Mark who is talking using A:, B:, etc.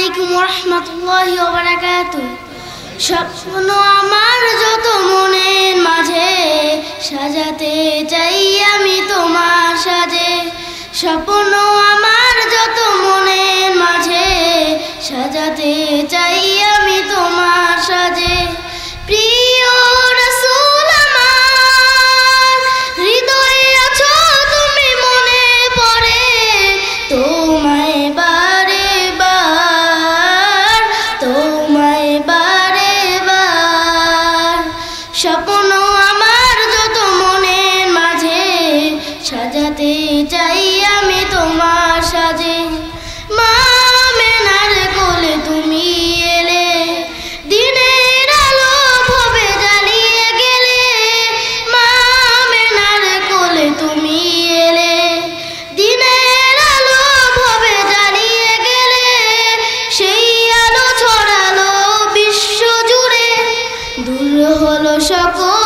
A: আলাইকুম ওয়া রাহমাতুল্লাহি ওয়া বারাকাতুহু। স্বপ্ন আমার যত মনের মাঝে সাজাতে চাই আমি তোমার সাজে। স্বপ্ন আমার যত মনের মাঝে সাজাতে চাই আমি তোমার সাজে। প্রিয় রাসূল আমার হৃদয়ে আছো তুমি, মনে পড়ে তোমায় বারে বার, তোমায় বারে বার। স্বপ্ন আমার যত মনের মাঝে সাজাতে চাই আমি তোমার সাজে। মা মেনার কোলে তুমি এলে, দিনের আলো ভবে জ্বালিয়ে গেলে। মা মেনার কোলে তুমি এলে, দিনের আলো ভবে জ্বালিয়ে গেলে। সেই আলো ছড়ালো বিশ্ব জুড়ে, দূর হলো সকল